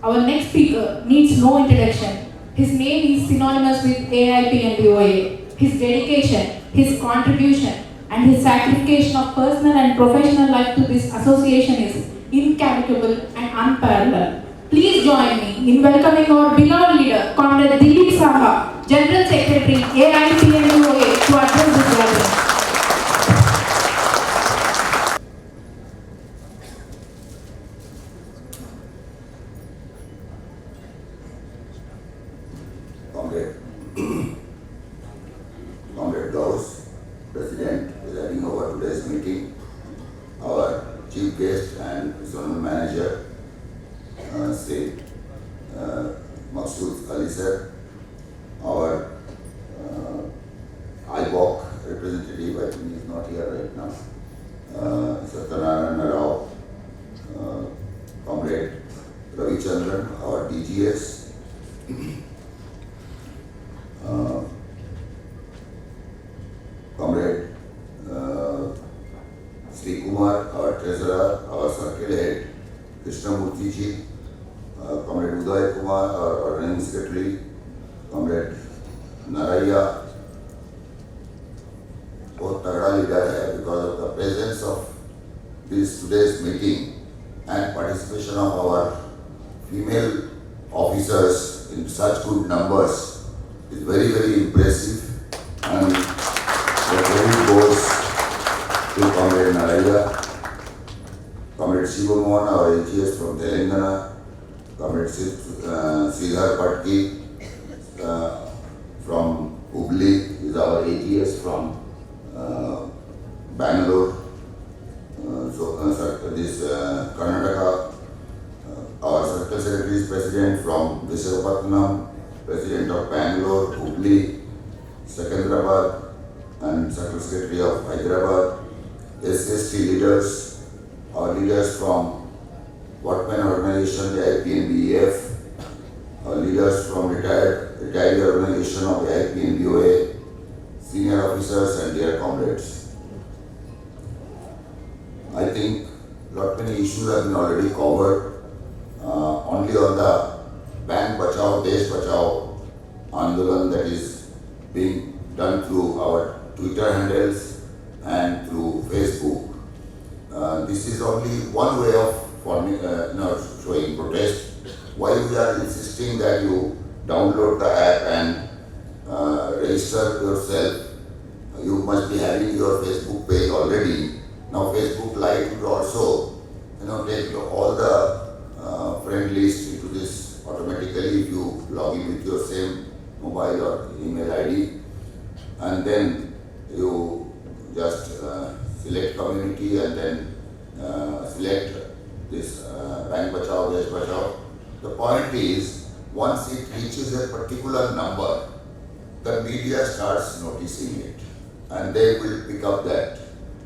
Our next speaker needs no introduction. His name is synonymous with AIPNBOA. His dedication, his contribution, and his sacrifice of personal and professional life to this association is incalculable and unparalleled. Please join me in welcoming our beloved leader, Comrade Dilip Saha, General Secretary, AIPNBOA, to address this gathering. Comrade Gauss, President, presiding over today's meeting, our Chief Guest and Zonal Manager, Sri Maksud Ali sir, our IBOC representative, I think he is not here right now, Satyanarayana Rao, Comrade Ravichandran, our DGS, Comrade Sri Kumar, our Treasurer, our Circle Head, Krishnamurthy ji, Comrade Uday Kumar, our Organizing Secretary, Comrade Naraya, बहुत तगड़ा leader है because of the presence of this today's meeting and participation of our female officers in such good numbers is very, very impressive, and the credit goes to Comrade Naraya, Comrade Shivamohan, our AGS from Telangana, Comrade Sridhar Patki from Hubli is our AGS from Bangalore, Karnataka, our Circle Secretary is President from Visakhapatnam, President of Bangalore, Hubli, Secunderabad, and Circle Secretary of Hyderabad, SST leaders, our leaders from Workmen Organization, the AIPNBOA, our leaders from retired organization of the AIPNBOA, senior officers and dear comrades. I think lot many issues have been already covered. Only on the Bank Bachao, Desh Bachao Andolan that is being done through our Twitter handles and through Facebook. This is only one way of showing protest. Why we are insisting that you download the app and register yourself. You must be having your Facebook page already. Now Facebook Lite will also take all the friend list into this automatically if you log in with your same mobile or email ID, and then you just select community and then select this Bank Bachao, Desh Bachao. The point is, once it reaches a particular number, the media starts noticing it and they will pick up that.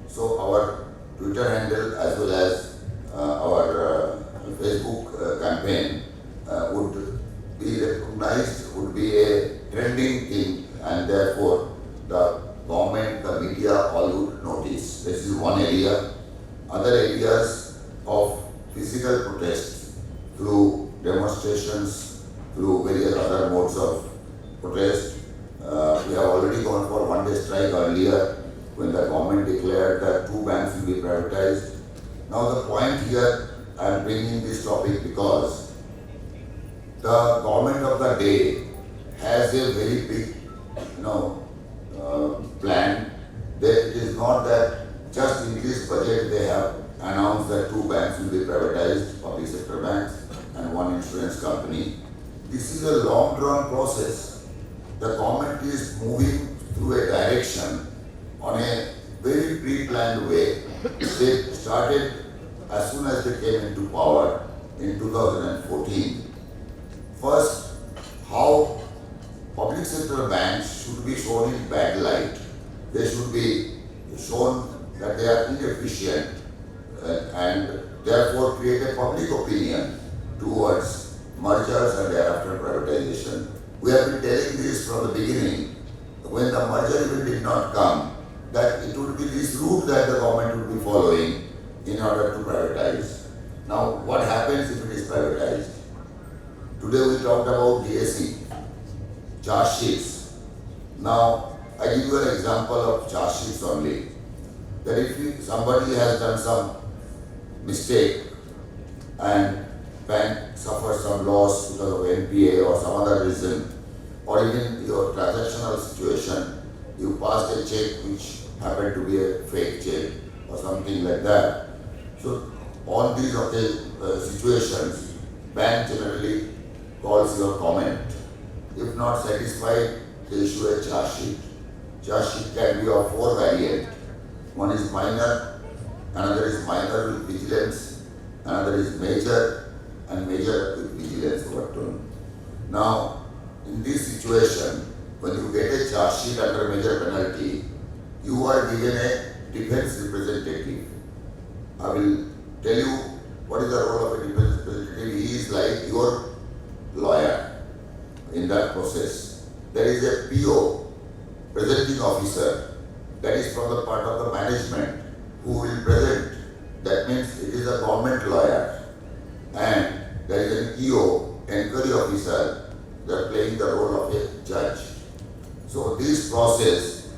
So our Twitter handle as well as our Facebook campaign would be recognized, would be a trending thing, and therefore the government, the media all would notice. This is one area. Other areas of physical protest through demonstrations, through various other modes of protest. We have already gone for one-day strike earlier when the government declared that 2 banks will be privatized. Now the point here, I am bringing this topic because the government of the day has a very big, plan. It is not that just in this budget they have announced that 2 banks will be privatized, public sector banks and 1 insurance company. This is a long-drawn process. The government is moving through a direction on a very pre-planned way. They started as soon as they came into power in 2014. First, how public sector banks should be shown in bad light. They should be shown that they are inefficient and therefore create a public opinion towards mergers and thereafter privatization. We have been telling this from the beginning. When the merger even did not come, that it would be this route that the government would be following in order to privatize. Now, what happens if it is privatized? Today we talked about DSE, charge sheets. Now, I give you an example of charge sheets only. That if somebody has done some mistake and bank suffers some loss because of NPA or some other reason, or even your transactional situation, you passed a check which happened to be a fake check or something like that. So on these situations, bank generally calls your comment. If not satisfied, they issue a charge sheet. Charge sheet can be of 4 variants. One is minor, another is minor with vigilance, another is major, and major with vigilance overtone. Now, in this situation, when you get a charge sheet under major penalty, you are given a defense representative. I will tell you what is the role of a defense representative. He is like your lawyer in that process. There is a PO, presenting officer, that is from the part of the management who will present. That means it is a government lawyer. And there is an EO, inquiry officer, they are playing the role of a judge. So this process,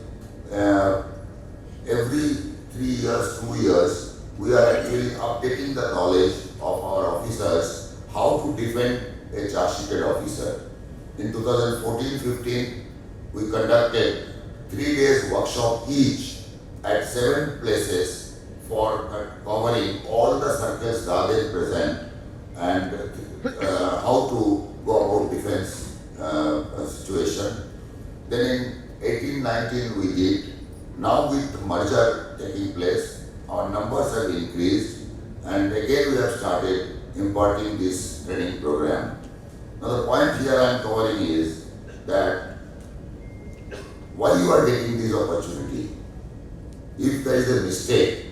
every 3 years, 2 years, we are actually updating the knowledge of our officers how to defend a charge sheeted officer. In 2014-15, we conducted 3 days workshop each at 7 places for covering all the circles Dadin present and how to go about defense situation. Then in 18-19 we did. Now with merger taking place, our numbers have increased, and again we have started imparting this training program. Now the point here I am covering is that why you are getting this opportunity. If there is a mistake,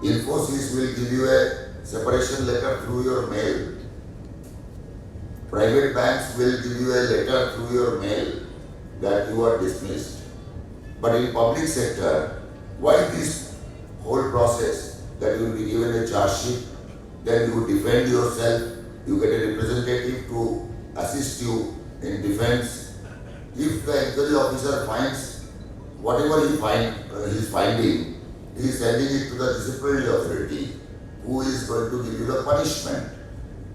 Infosys will give you a separation letter through your mail. Private banks will give you a letter through your mail that you are dismissed. But in public sector, why this whole process that you will be given a charge sheet, then you defend yourself, you get a representative to assist you in defense. If the inquiry officer finds whatever he is finding, he is sending it to the disciplinary authority who is going to give you the punishment.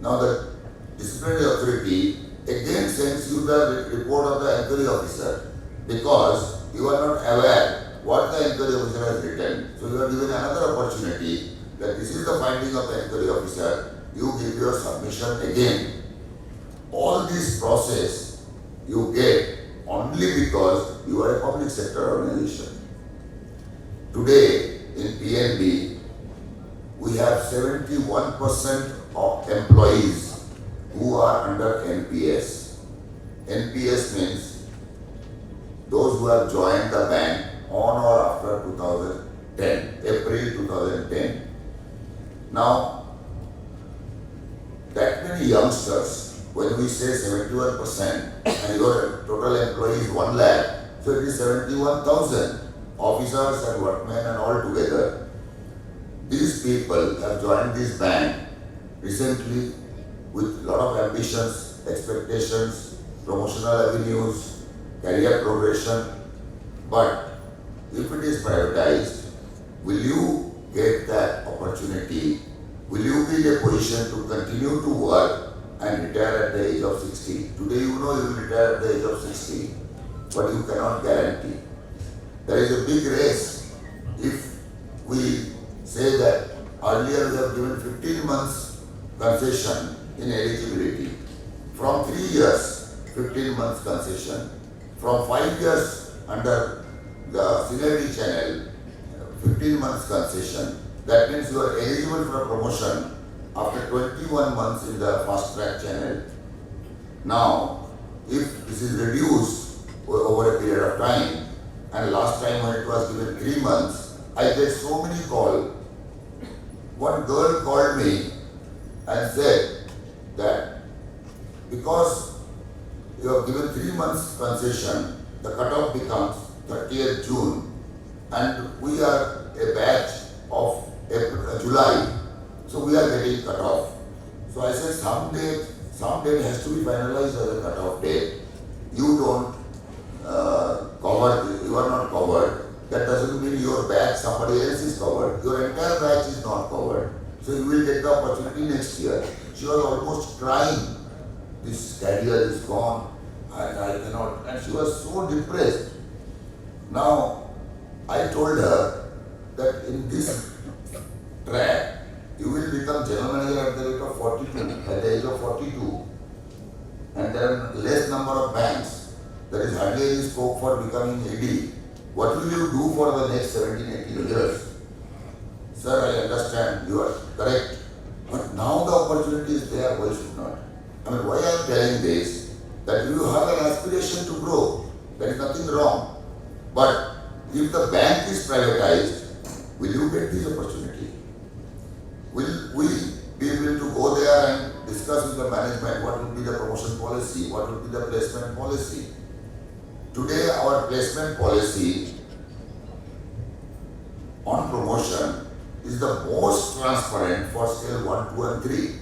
Now the disciplinary authority again sends you the report of the inquiry officer because you are not aware what the inquiry officer has written. So you are given another opportunity that this is the finding of the inquiry officer. You give your submission again. All this process you get only because you are a public sector organization. Today in PNB, we have 71% of employees who are under NPS. NPS means those who have joined the bank on or after 2010, April 2010. Now, that many youngsters, when we say 71% and your total employees 1 lakh, so it is 71,000 officers and workmen and all together. These people have joined this bank recently with a lot of ambitions, expectations, promotional avenues, career progression. But if it is privatized, will you get that opportunity? Will you be in a position to continue to work and retire at the age of 60? Today you know you will retire at the age of 60, but you cannot guarantee. There is a big race. If we say that earlier we have given 15 months concession in eligibility, from 3 years, 15 months concession, from 5 years under the seniority channel, 15 months concession. That means you are eligible for a promotion after 21 months in the fast track channel. Now, if this is reduced over a period of time, and last time when it was given 3 months, I get so many calls. One girl called me and said that because you have given 3 months concession, the cutoff becomes 30th June, and we are a batch of July, so we are getting cut off. So I said, some date has to be finalized as a cut-off date. You don't cover, you are not covered. That doesn't mean your batch, somebody else is covered. Your entire batch is not covered. So you will get the opportunity next year. She was almost crying. This career is gone and I cannot. And she was so depressed. Now, I told her that in this track, you will become general manager at the rate of 42, at the age of 42. And there are less number of banks. There is hardly any scope for becoming AD. What will you do for the next 17, 18 years? Sir, I understand, you are correct. But now the opportunity is there, why should not? I mean, why I am telling this? That you have an aspiration to grow. There is nothing wrong. But if the bank is privatized, will you get this opportunity? Will we be able to go there and discuss with the management what will be the promotion policy, what will be the placement policy? Today our placement policy on promotion is the most transparent for scale 1, 2 and 3,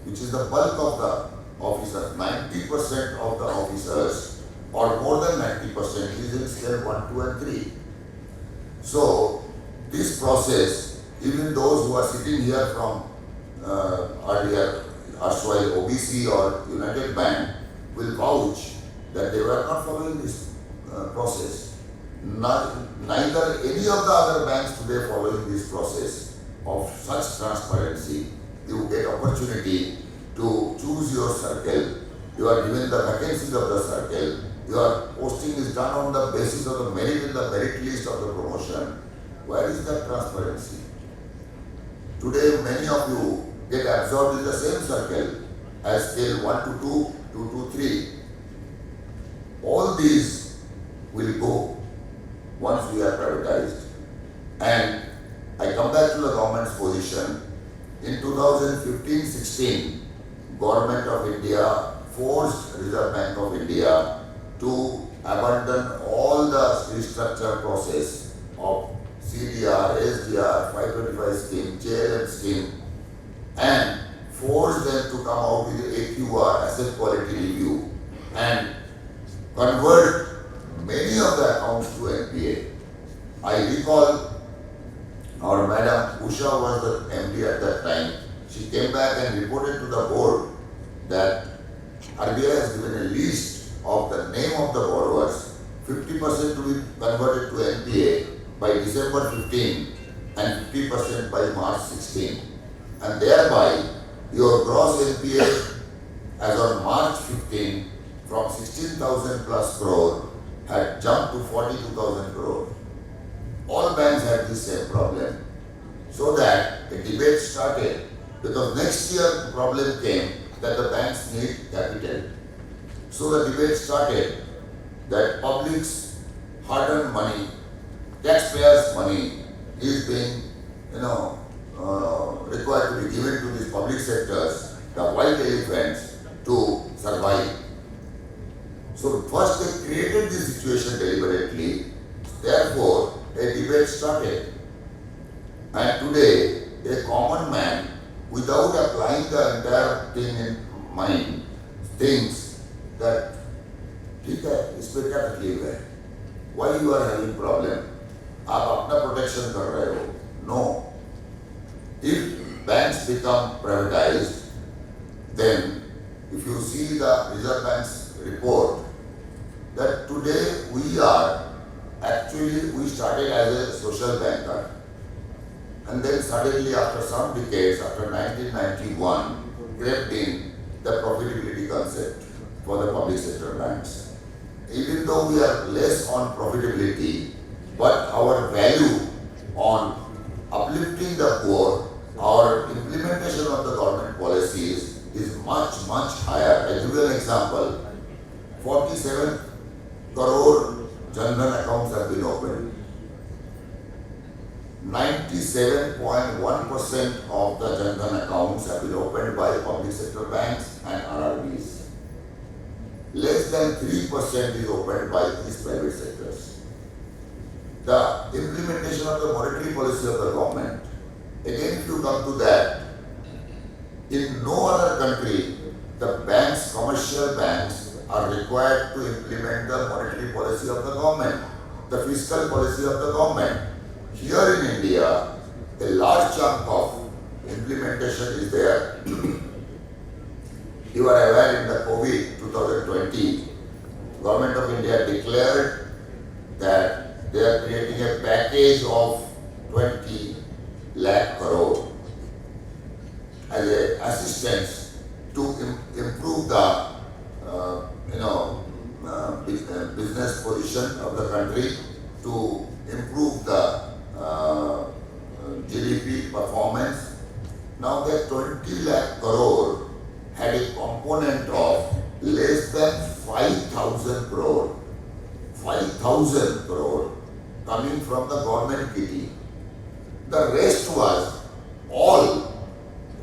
which is the bulk of the officers. 90% of the officers or more than 90% is in scale 1, 2 and 3. So this process, even those who are sitting here from earlier erstwhile OBC or United Bank will vouch that they were not following this process. Neither any of the other banks today following this process of such transparency. You get opportunity to choose your circle. You are given the vacancies of the circle. Your posting is done on the basis of the merit in the merit list of the promotion. Where is that transparency? Today many of you get absorbed in the same circle as scale 1 to 2, 2 to 3. All these will go once we are privatized. And I come back to the government's position. In 2015-16, Government of India forced Reserve Bank of India to abandon all the restructure process of CDR, SDR, 525 scheme, JLM scheme, and forced them to come out with AQR, asset quality review, and convert many of the accounts to NPA. I recall our Madam Usha was the MD at that time. She came back and reported to the board that RBI has given a list of the name of the borrowers, 50% to be converted to NPA by December 15 and 50% by March 16. And thereby, your gross NPA as on March 15 from 16,000 plus crore had jumped to 42,000 crore. All banks had the same problem. So that a debate started, because next year the problem came that the banks need capital. So the debate started that public's hard-earned money, taxpayers' money is being, required to be given to these public sectors, the white elephants, to survive. So first they created this situation deliberately, therefore a debate started. And today, a common man, without applying the entire thing in mind, thinks that, ठीक है, इसमें क्या तकलीफ है? Why you are having problem? आप अपना protection कर रहे हो? No. If banks become privatized, then if you see the Reserve Bank's report, that today we started as a social banker. And then suddenly after some decades, after 1991, crept in the profitability concept for the public sector banks. Even though we are less on profitability, but our value on uplifting the poor, our implementation of the government policies is much, much higher. I give you an example. 47 crore Jan-Dhan accounts have been opened. 97.1% of the Jan-Dhan accounts have been opened by public sector banks and RRBs. Less than 3% is opened by these private sectors. The implementation of the monetary policy of the government, again if you come to that, in no other country the banks are required to implement the monetary policy of the government, the fiscal policy of the government. Here in India, a large chunk of implementation is there. You are aware in the COVID 2020, Government of India declared that they are creating a package of 20 lakh crore as a assistance to improve the business position of the country, to improve the GDP performance. Now that 20 lakh crore had a component of less than 5,000 crore. 5,000 crore coming from the government kitty. The rest was all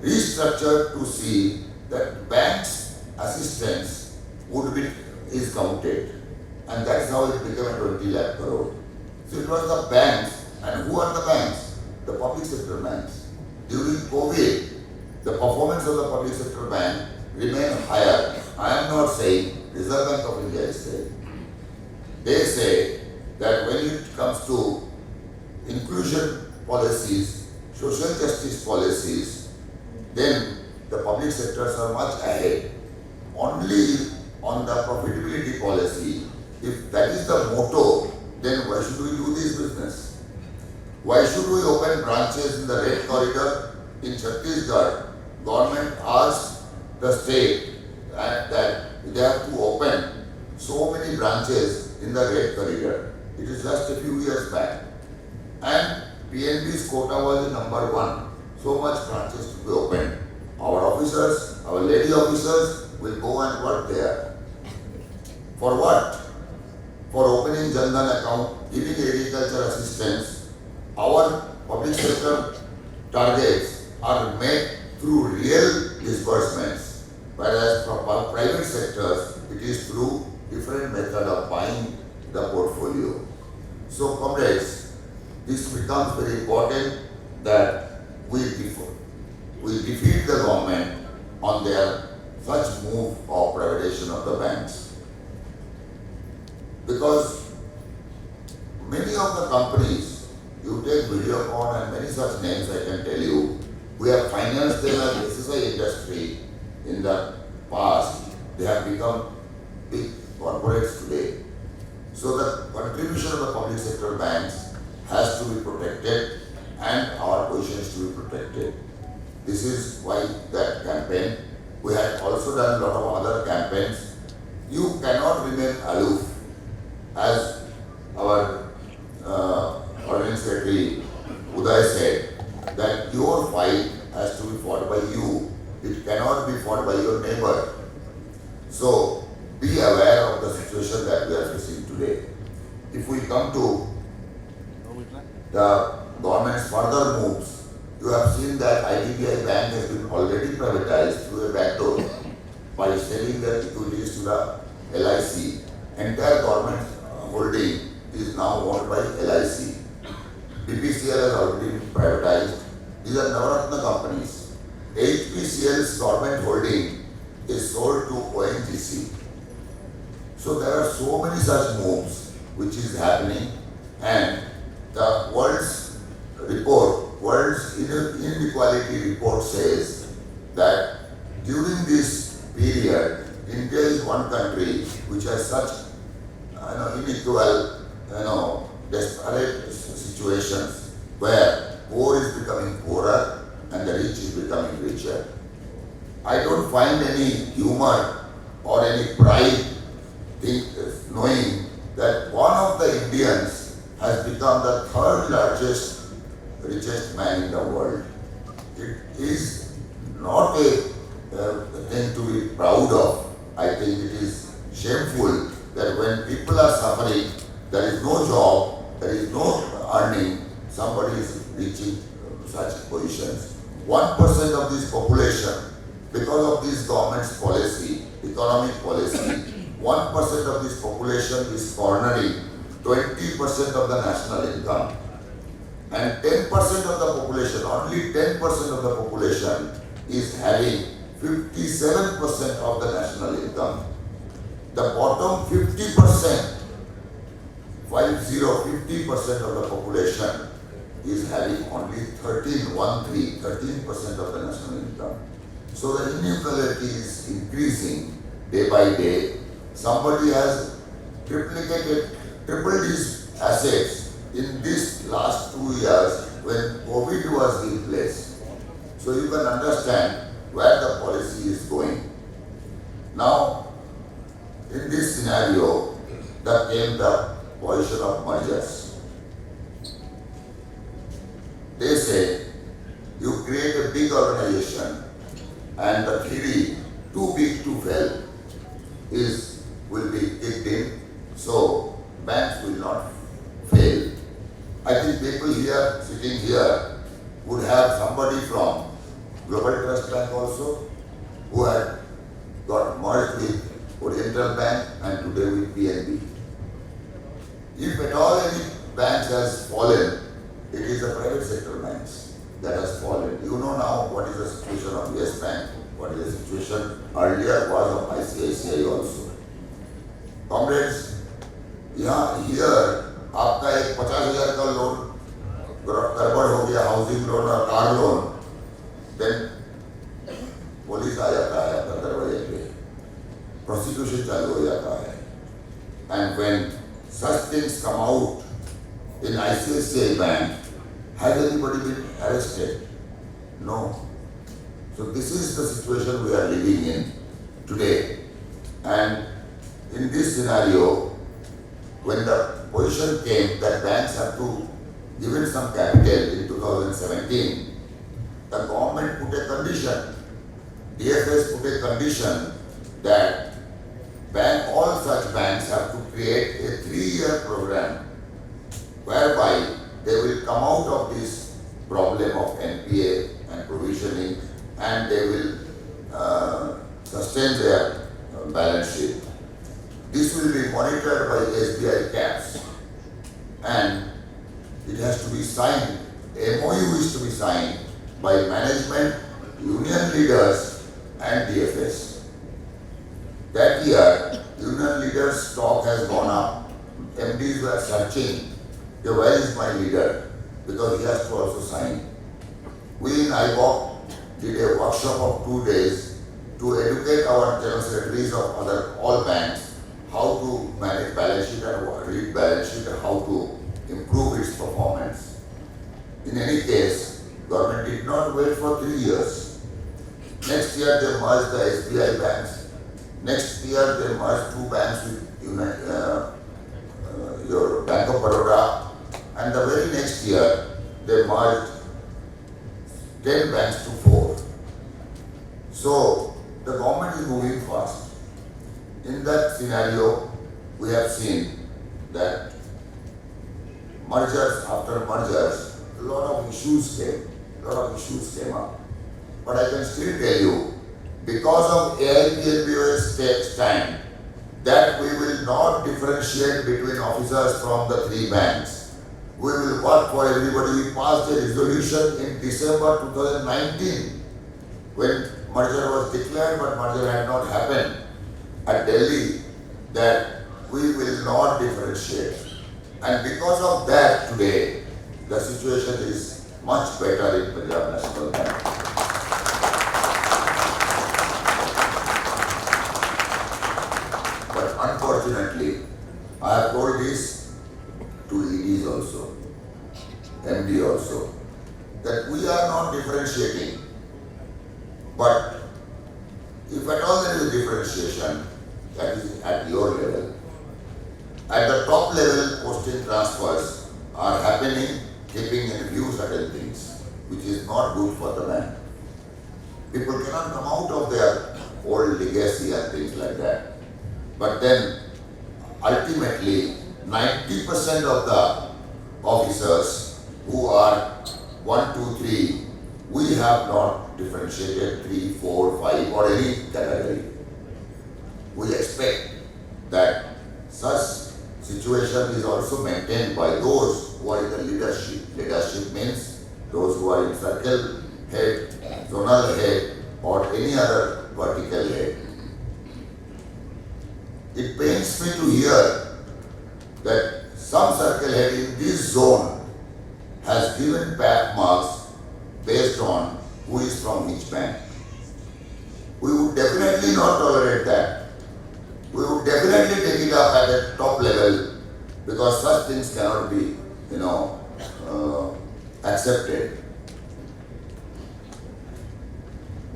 restructured to see that banks' assistance is counted, and that's how it became a 20 lakh crore. So it was the banks, and who are the banks? The public sector banks. During COVID, the performance of the public sector bank remained higher. I am not saying, Reserve Bank of India is saying. They say that when it comes to inclusion policies, social justice policies, then the public sectors are much ahead. Only on the profitability policy, if that is the motto, then why should we do this business? Why should we open branches in the red corridor in Chhattisgarh? Government asked the state that they have to open so many branches in the red corridor. It is just a few years back. And PNB's quota was the number one. So much branches to be opened. Our officers, our lady officers will go and work there. For what? For opening Jandan account, giving agriculture assistance. Our public sector targets are met through real disbursements, whereas for private sectors, it is through different method of buying the portfolio. So comrades, this becomes very important that we defeat the government on their such move of privatization of the banks. Because many of the companies, you take Videocon and many such names I can tell you, we have financed them as SSI industry in the past. They have become big corporates today. So the contribution of the public sector banks has to be protected and our positions to be protected. This is why that campaign. We have also done a lot of other campaigns. You cannot remain aloof, as our Ordinance Secretary Uday said, that your fight has to be fought by you. It cannot be fought by your neighbor. So be aware of the situation that we are facing today. If we come to the government's further moves, you have seen that IDBI Bank has been already privatized through a backdoor by selling their equities to the LIC. Entire government holding is now owned by LIC. BPCL has already been privatized. These are Navaratna companies. HPCL's government holding is sold to ONGC. So there are so many such moves which is happening, and the world's inequality report says that during this period, India is one country which has such unequal, desperate situations where poor is becoming poorer and the rich is becoming richer. I don't find any humor or any pride knowing that one of the Indians has become the third richest man in the world. It is not a thing to be proud of. I think it is shameful that when people are suffering, there is no job, there is no earning, somebody is reaching such positions. 1% of this population, because of this government's policy, economic policy, 1% of this population is cornering 20% of the national income. And 10% of the population, only 10% of the population is having 57% of the national income. the bottom 50%, 50% of the population is having only 13% of the national income. So the inequality is increasing day by day. Somebody has tripled his assets in this last 2 years when COVID was in place. So you can understand where the policy is going. Now, in this scenario, there came the position of mergers. They say you create a big organization and the theory too big to fail will be kicked in, so banks will not fail. I think people here, sitting here, would have somebody from Global Trust Bank also, who had got merged with Oriental Bank and today with PNB. If at all any bank has fallen, it is the private sector banks that has fallen. You know now what is the situation of Yes Bank, what is the situation earlier was of ICICI also. Comrades, here आपका एक 50,000 का loan गड़बड़ हो गया, housing loan और car loan, then police आ जाता है आपका दरवाजे पे, prosecution चालू हो जाता है. And when such things come out in ICICI Bank, has anybody been arrested? No. So this is the situation we are living in today. And in this scenario, when the position came that banks have to give in some capital in 2017, the government put a condition, DFS put a condition that all such banks have to create a 3-year program whereby they will come out of this problem of NPA and provisioning and they will sustain their balance sheet. This will be monitored by SBI caps and it has to be signed. MOU is to be signed by management, union leaders and DFS. That year, union leaders' stock has gone up. MDs were searching, where is my leader? Because he has to also sign. We in IBOC did a workshop of 2 days to educate our general secretaries of all banks how to manage balance sheet and read balance sheet and how to improve its performance. In any case, government did not wait for 3 years. Next year they merged the SBI banks. Next year they merged 2 banks with your Bank of Baroda, and the very next year they merged 10 banks to 4. So the government is moving fast. In that scenario, we have seen that mergers after mergers, a lot of issues came up. But I can still tell you, because of AIPNBOA's stand, that we will not differentiate between officers from the 3 banks. We will work for everybody. We passed a resolution in December 2019 when merger was declared but merger had not happened at Delhi, that we will not differentiate. And because of that today, the situation is much better in Punjab National Bank. But unfortunately, I have told this to EDs also, MD also, that we are not differentiating. But if at all there is a differentiation, that is at your level. At the top level, posting transfers are happening, keeping in view certain things, which is not good for the bank. People cannot come out of their old legacy and things like that. But then, ultimately, 90% of the officers who are 1, 2, 3, we have not differentiated 3, 4, 5 or any category. We expect that such situation is also maintained by those who are in the leadership. Leadership means those who are in circle head, zonal head or any other vertical head. It pains me to hear that some circle head in this zone has given pack marks based on who is from which bank. We would definitely not tolerate that. We would definitely take it up at the top level because such things cannot be, accepted.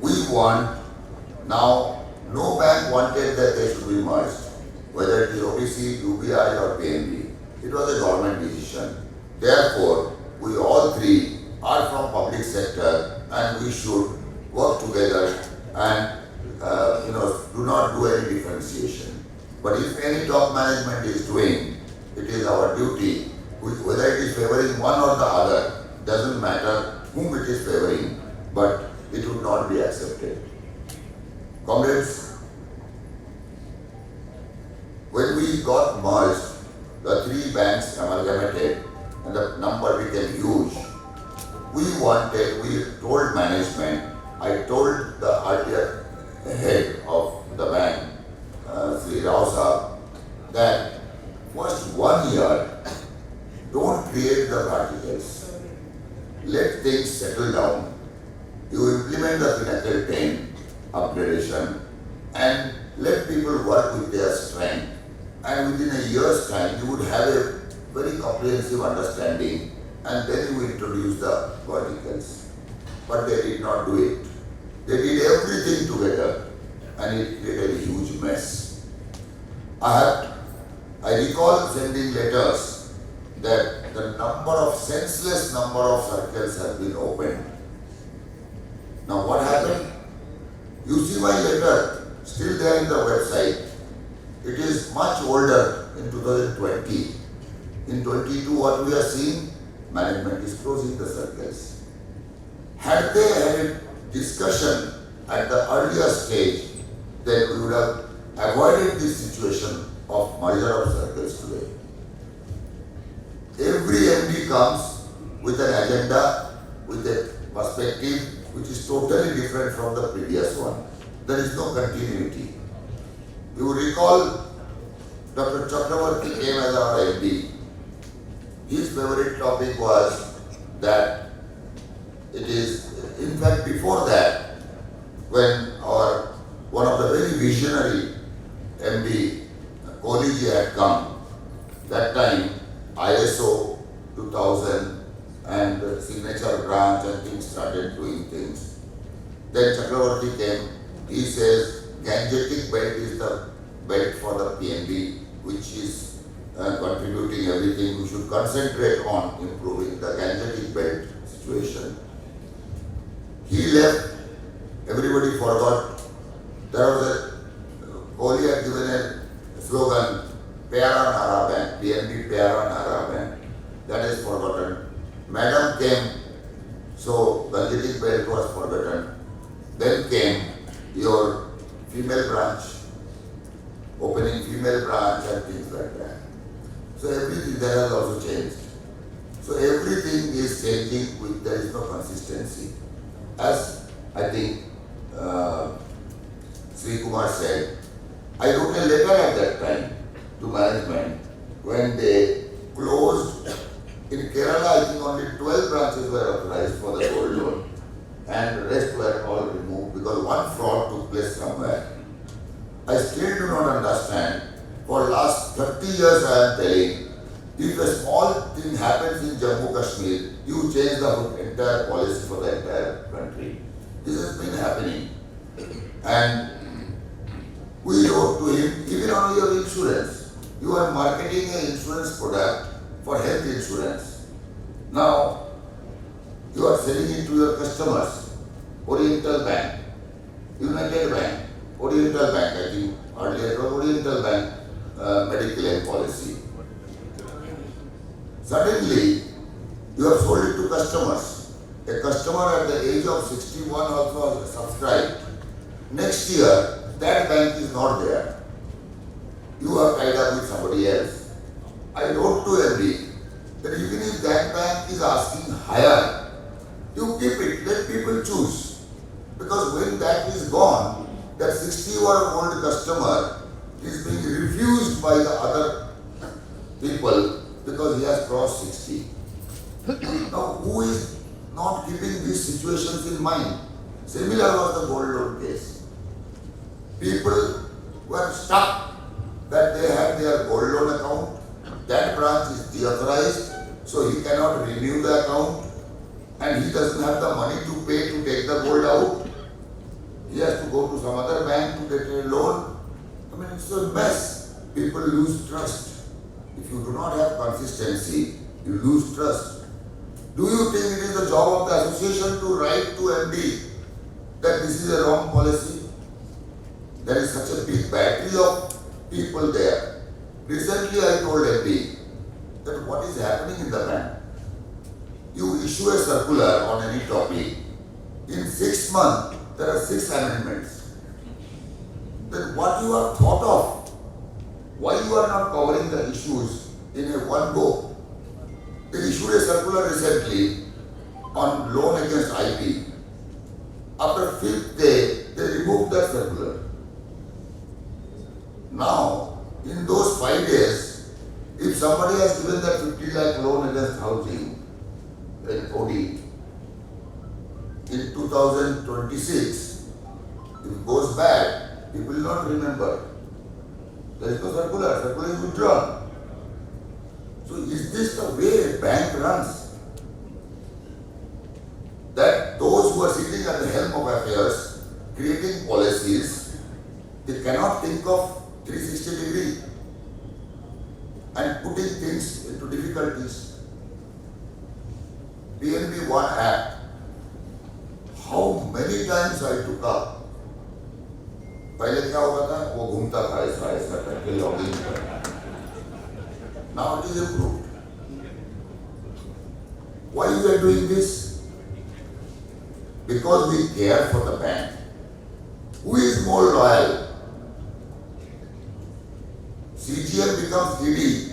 We want now, no bank wanted that they should be merged, whether it is OBC, UBI or PNB. It was a government decision. Therefore, we all three are from public sector and we should work together and do not do any differentiation. But if any top management is doing, it is our duty, whether it is favoring one or the other, doesn't matter whom it is favoring, but it would not be accepted. Comrades, when we got merged, the three banks amalgamated and the number became huge. We told management, I told the earlier head of the bank, Sri Rao Saha, that first 1 year, don't create the particles. Let things settle down. You implement the Pinnacle 10 upgradation and let people work with their strength. And within a year's time, you would have a very comprehensive understanding and then you introduce the verticals. But they did not do it. They did everything together and it created a huge mess. I recall sending letters that the senseless number of circles have been opened. Now what happened? You see my letter, still there in the website. It is much older in 2020. In 22, what we are seeing, management is closing the circles. Had they had a discussion at the earlier stage, then we would have avoided this situation of merger of circles today. Every MD comes with an agenda, with a perspective which is totally different from the previous one. There is no continuity. You recall Dr. Chakravarti came as our MD. His favorite topic was that it is, in fact before that, when one of the very visionary MD, Kohli had come, that time ISO 2000 and the signature branch and things started doing things. Then Chakravarti came, he says gangetic belt is the belt for the PNB which is contributing everything. We should concentrate on improving the gangetic belt situation. He left, everybody forgot. There was Kohli had given a slogan, Pyara Nara Bank, PNB Pyara Nara Bank. That is forgotten. Madam came, so gangetic belt was forgotten. Then came your female branch, opening female branch and things like that. So everything there has also changed. So everything is changing, there is no consistency. As I think Sri Kumar said, I wrote a letter at that time to management when they closed. In Kerala, I think only 12 branches were authorized for the gold loan and the rest were all removed because one fraud took place somewhere. I still do not understand. For last 30 years I am telling, if a small thing happens in Jammu Kashmir, you change the entire policy for the entire country. This has been happening. And we wrote to him, even on your insurance, you are marketing an insurance product for health insurance. Now, you are selling it to your customers. Oriental Bank, United Bank, Oriental Bank, I think earlier it was Oriental Bank medical aid policy. Suddenly, you have sold it to customers. A customer at the age of 61 also has subscribed. Next year, that bank is not there. You are tied up with somebody else. I wrote to MD that even if that bank is asking higher, you keep it, let people choose. Because when that is gone, that 60-year-old customer is being refused by the other people because he has crossed 60. Now, who is not keeping these situations in mind? Similar was the gold loan case. People were stuck that they have their gold loan account. That branch is deauthorized, so he cannot renew the account, and he doesn't have the money to pay to take the gold out. He has to go to some other bank to get a loan. I mean, it's a mess. People lose trust. If you do not have consistency, you lose trust. Do you think it is the job of the association to write to MD that this is a wrong policy? There is such a big battery of people there. Recently I told MD that what is happening in the bank. You issue a circular on any topic. In 6 months, there are 6 amendments. Then what you have thought of? Why you are not covering the issues in a one go? They issued a circular recently on loan against IP. After 5th day, they removed that circular. Now, in those 5 days, if somebody has given that 50 lakh loan against housing, then OD, in 2026, if it goes bad, people will not remember. There is no circular. Circular is withdrawn. So is this the way a bank runs? That those who are sitting at the helm of affairs, creating policies, they cannot think of 360 degree and putting things into difficulties. PNB-1 Act, how many times I took up? पहले क्या होता था वो घूमता था ऐसा करके logging करना. Now it is improved. Why we are doing this? Because we care for the bank. Who is more loyal? CGM becomes giddy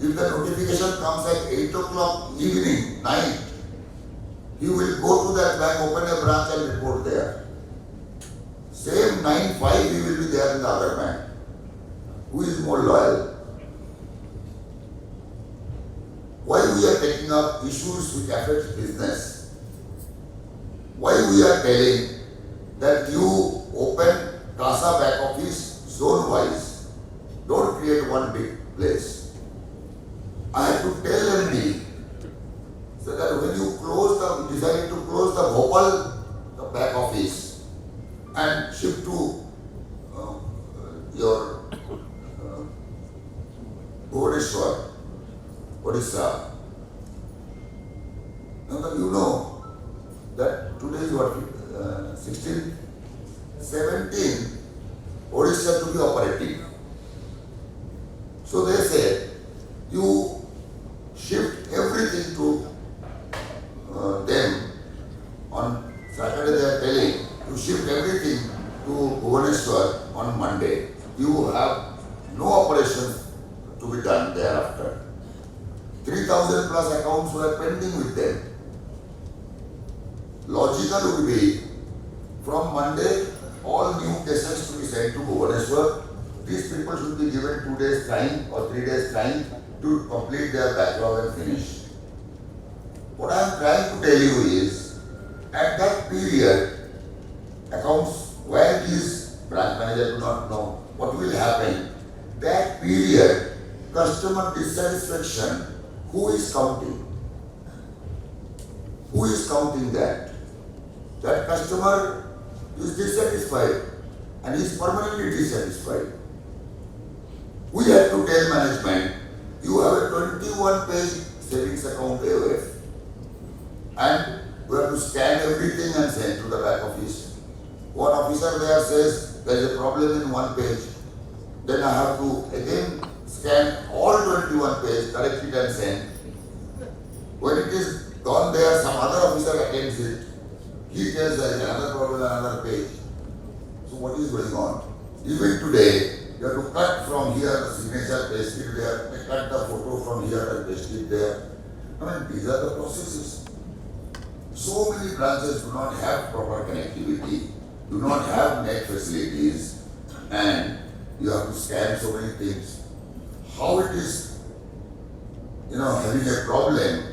if the notification comes at 8 o'clock evening, night. He will go to that bank, open a branch and report there. Same 9-5 he will be there in the other bank. Who is more loyal? Why we are taking up issues which affect business? Why we are telling that you open CASA back office zone wise? Don't create one big place. I have to tell MD so that when you decided to close the Bhopal, the back office, and shift to your Bhubaneswar, Odisha. Now you know that today is what, 16, 17, Odisha to be operating. So they said, you shift everything to them. On Saturday they are telling to shift everything to Bhubaneswar on Monday. You have no operations to be done thereafter. 3,000 plus accounts were pending with them. Logical would be from Monday all new cases to be sent to Bhubaneswar. These people should be given 2 days time or 3 days time to complete their backlog and finish. What I am trying to tell you is, at that period, accounts where these branch manager do not know what will happen. That period, customer dissatisfaction, who is counting? Who is counting that? That customer is dissatisfied and is permanently dissatisfied. We have to tell management, you have a 21-page savings account AOF and we have to scan everything and send to the back office. One officer there says there is a problem in 1 page. Then I have to again scan all 21 pages, correct it and send. When it is gone there, some other officer attends it. He tells there is another problem, another page. So what is going on? Even today, you have to cut from here the signature, paste it there, cut the photo from here and paste it there. I mean, these are the processes. So many branches do not have proper connectivity, do not have net facilities, and you have to scan so many things. how it is, having a problem,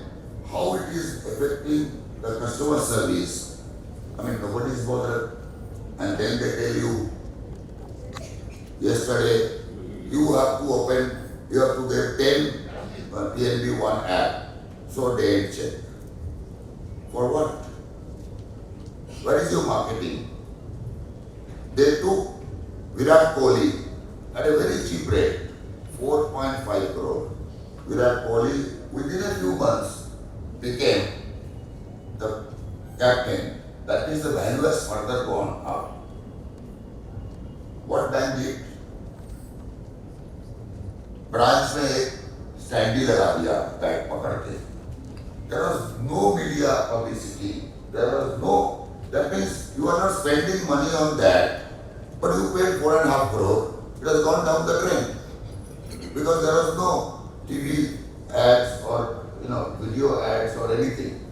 how it is affecting the customer service. I mean, nobody is bothered. And then they tell you, yesterday, you have to get 10 PNB1 app. So they ain't check. For what? Where is your marketing? They took Virat Kohli at a very cheap rate, 4.5 crore. Virat Kohli, within a few months, became the captain. That means the value has further gone up. What bank did? Branch में एक standi लगा दिया bag पकड़ के. There was no media publicity. There was no. That means you are not spending money on that, but you paid 4.5 crore. It has gone down the drain because there was no TV ads or video ads or anything.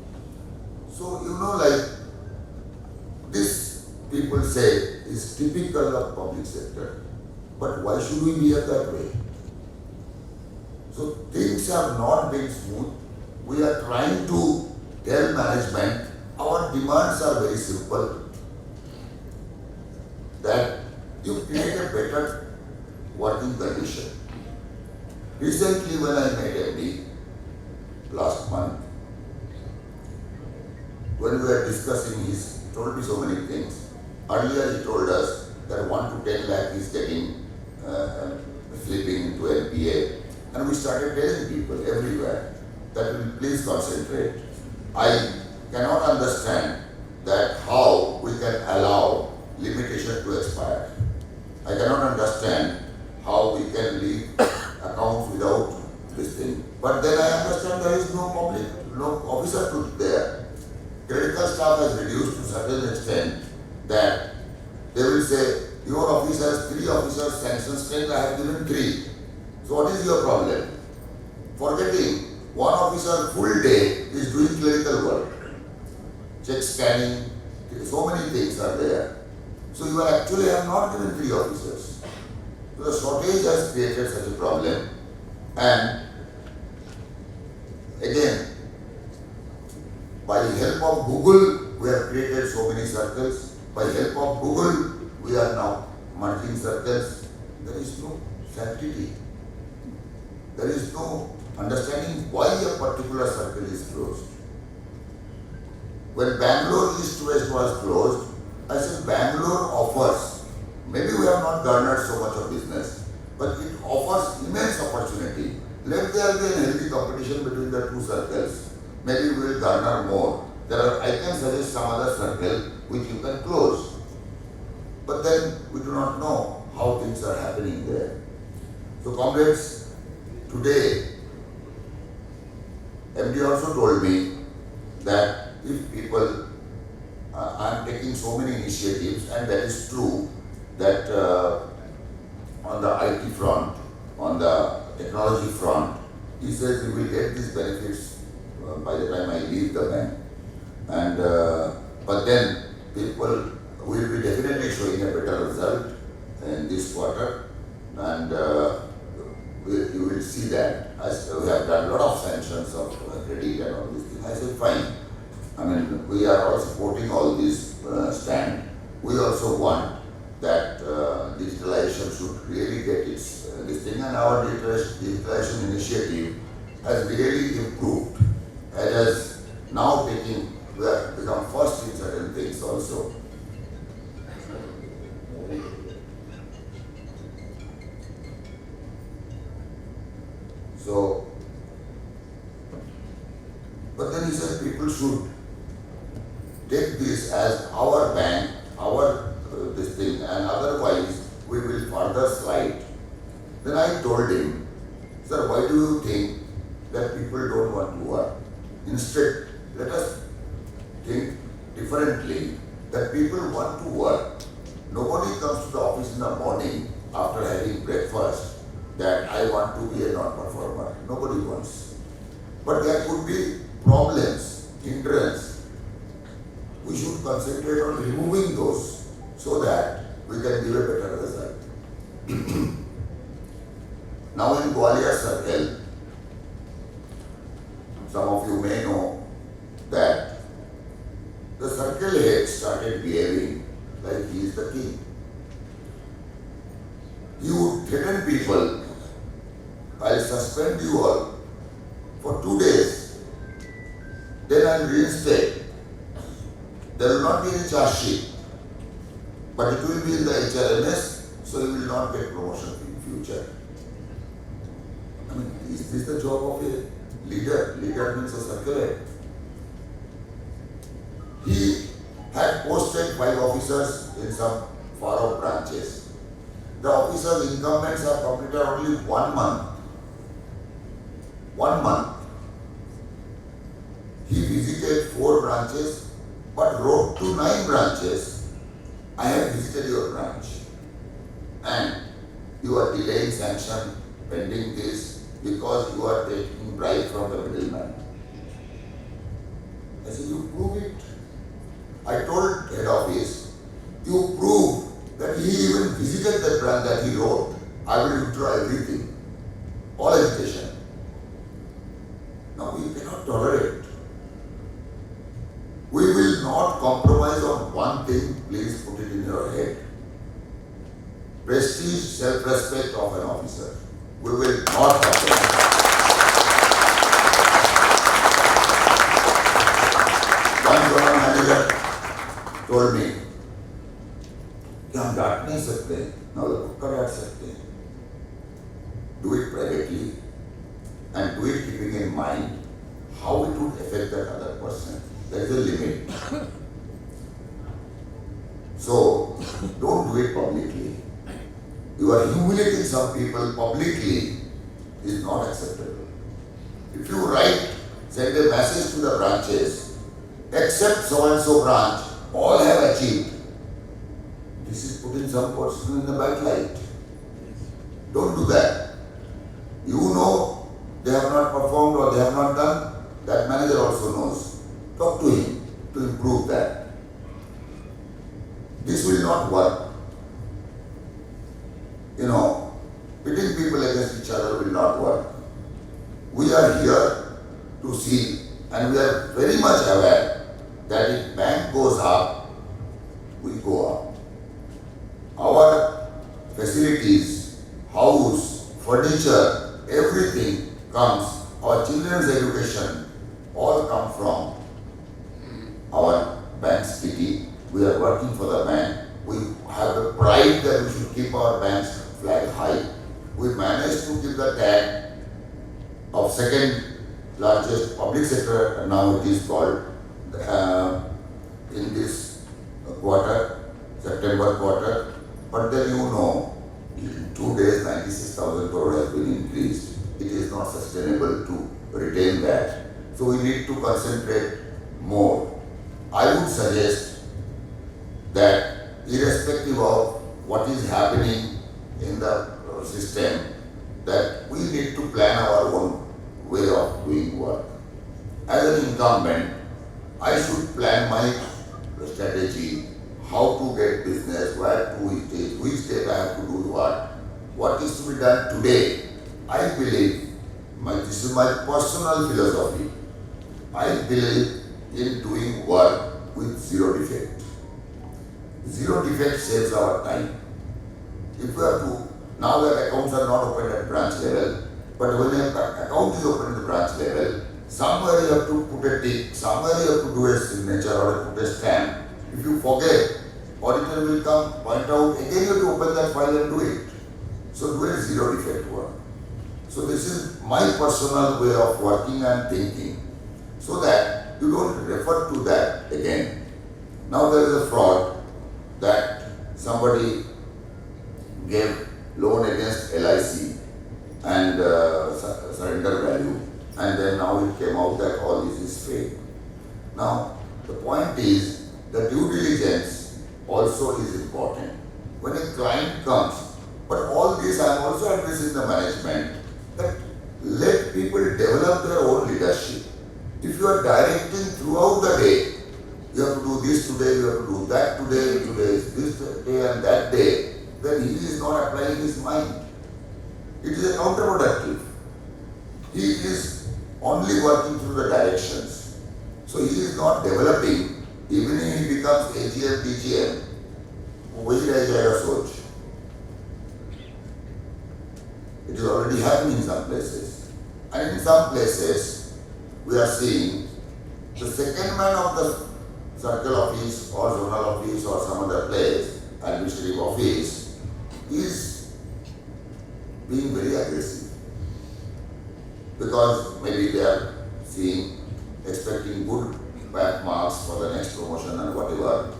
So like this, people say is typical of public sector. But why should we behave that way? So things are not being smooth. We are trying to tell management our demands are very simple. That you create a better working condition. Recently when I met MD last month, when we were discussing, he told me so many things. Earlier he told us that 1 to 10 lakh is getting slipping into NPA. And we started telling people everywhere that we please concentrate. I cannot understand that how we can allow limitation to expire. I cannot understand how we can leave accounts without this thing. But then I understand there is no officer put there. Credit card staff has reduced to certain extent that they will say, your office has 3 officers, sanction strength, I have given 3. So what is your problem? Forgetting, one officer full day is doing clerical work. Check scanning, so many things are there. So you actually have not given 3 officers. So the shortage has created such a problem. And again, by help of Google, we have created so many circles. By help of Google, we are now merging circles. There is no sanctity. There is no understanding why a particular circle is closed. When Bangalore East-West was closed, I said Bangalore offers, maybe we have not garnered so much of business, but it offers immense opportunity. Let there be a healthy competition between the 2 circles. Maybe we will garner more. I can suggest some other circle which you can close. But then we do not know how things are happening there. So comrades, today, MD also told me that if people, I am taking so many initiatives, and that is true, that on the IT front, on the technology front, he says we will get these benefits by the time I leave the bank. And but then people will be definitely showing a better result in this quarter, and you will see that. As we have done a lot of sanctions of credit and all these things. I said fine. I mean, we are all supporting all this stand. We also want that digitalization should really get its this thing, and our digitalization initiative has really improved. It has now we have become first in certain things also. So, but then he said people should take this as our bank, our this thing, and otherwise we will further slide. Then I told him, sir, why do you think that people don't want to work? Instead, let us think differently, that people want to work. Nobody comes to the office in the morning after having breakfast that I want to be a non-performer. Nobody wants. But there could be problems, hindrance. We should concentrate on removing those so that we can give a better result. Now in Gwalior Circle, some of you may know that the circle head started behaving like he is the king. He would threaten people, I'll suspend you all for 2 days, then I'll reinstate. There will not be any charge sheet, but it will be in the HRMS, so you will not get promotion in future. I mean, is this the job of a leader? Leader means a circle head. He had posted 5 officers in some far-off branches. The officers' incumbents have completed only 1 month. 1 month. He visited 4 branches, but wrote to 9 branches, I have visited your branch and you are delaying sanction pending this because you are taking bribe from the middleman. I said, you prove it. I told head office, you prove that he even visited that branch that he wrote. I will withdraw everything, all agitation. Now we cannot tolerate. We will not compromise on one thing, please put it in your head. Prestige, self-respect of an officer. We will not compromise. One general manager told me कि हम डांट नहीं सकते, ना तो पक्का डांट सकते हैं. Do it privately and do it keeping in mind how it would affect that other person. There is a limit. So don't do it publicly. You are humiliating some people publicly is not acceptable. If you write, send a message to the branches, except so and so branch, all have achieved. This is putting some person in the bad light. Don't do that. You know they have not performed or they have not done, that manager also knows. Talk to him to improve that. This will not work. You know, pitting people against each other will not work. We are here to see, and we are very much aware that if bank goes up, we go up. Our facilities, house, furniture, everything comes, our children's education, all come from our bank's kitty. We are working for the bank. We have a pride that we should keep our bank's flag high. We managed to keep the tag of second largest public sector, and now it is called, in this quarter, September quarter. But then you know, in 2 days 96,000 crore has been increased. It is not sustainable to retain that. So we need to concentrate more. I would suggest that irrespective of what is happening in the system, that we need to plan our own way of doing work. As an incumbent, I should plan my strategy, how to get business, where to which state I have to do what is to be done today. I believe, this is my personal philosophy, I believe in doing work with zero defect. Zero defect saves our time. If we have to, now that accounts are not opened at branch level, but when an account is opened at the branch level, somewhere you have to put a tick, somewhere you have to do a signature or put a stamp. If you forget, auditor will come, point out, again you have to open that file and do it. So do a zero defect work. So this is my personal way of working and thinking, so that you don't refer to that again. Now there is a fraud that somebody gave loan against LIC and surrender value, and then now it came out that all this is fake. Now the point is, the due diligence also is important. When a client comes, but all this I am also addressing the management, that let people develop their own leadership. If you are directing throughout the day, you have to do this today, you have to do that today, today is this day and that day, then he is not applying his mind. it is counterproductive. He is only working through the directions. So he is not developing. Even if he becomes AGM, DGM, वही रह जाएगा सोच. It is already happening in some places. And in some places, we are seeing the second man of the circle office or zonal office or some other place, administrative office, is being very aggressive. Because maybe they are seeing, expecting good back marks for the next promotion and whatever.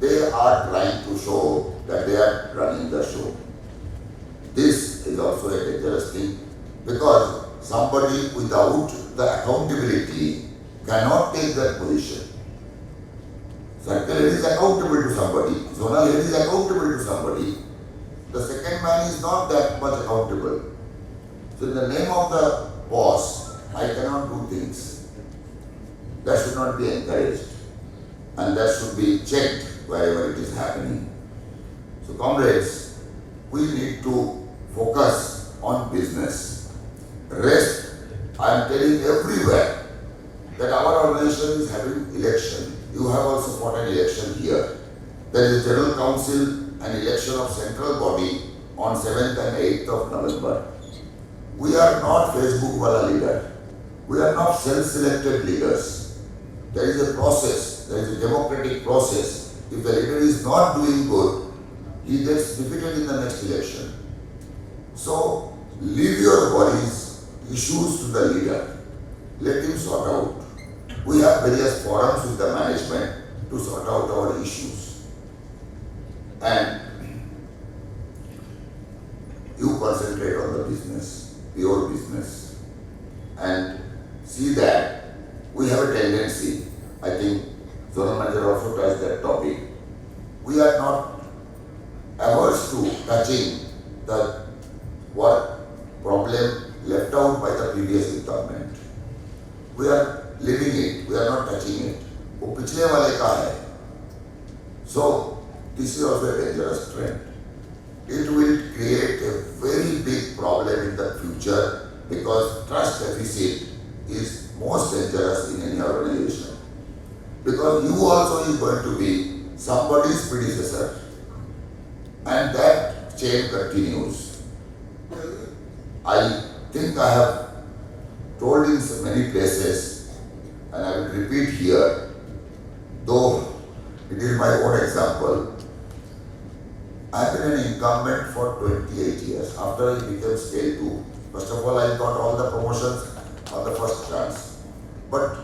They are trying to show that they are running the show. This is also a dangerous thing because somebody without the accountability cannot take that position. Circle head is accountable to somebody, zonal head is accountable to somebody. The second man is not that much accountable. So in the name of the boss, I cannot do things. That should not be encouraged and that should be checked wherever it is happening. So comrades, we need to focus on business. Rest, I am telling everywhere that our organization is having election. You have also fought an election here. There is a General Council and election of central body on 7th and 8th of November. We are not Facebook wala leader. We are not self-selected leaders. There is a process, there is a democratic process. If the leader is not doing good, he gets defeated in the next election. So, leave your worries, issues to the leader. Let him sort out. We have various forums with the management to sort out our issues. And you concentrate on the business, pure business. And see that we have a tendency, I think Zonal Manager also touched that topic. We are not averse to touching the work problem left out by the previous government. We are living it, we are not touching it. वो पिछले वाले का है. So this is also a dangerous trend. It will create a very big problem in the future because trust deficit is most dangerous in any organization. Because you also is going to be somebody's predecessor and that chain continues. I think I have told in so many places and I will repeat here, though it is my own example. I have been an incumbent for 28 years. After I became scale 2, first of all I got all the promotions on the first chance. But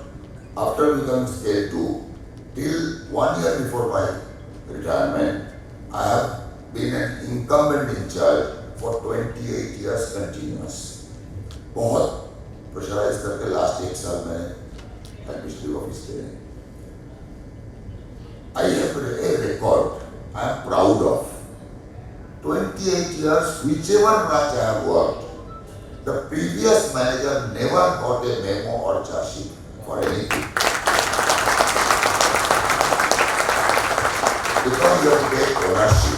after becoming scale 2, till 1 year before my retirement, I have been an incumbent in charge for 28 years continuous. बहुत pressurise करके last 1 साल मैंने administrative office किए. I have a record I am proud of. 28 years, whichever branch I have worked, the previous manager never got a memo or charge sheet for anything. Because you have to take ownership.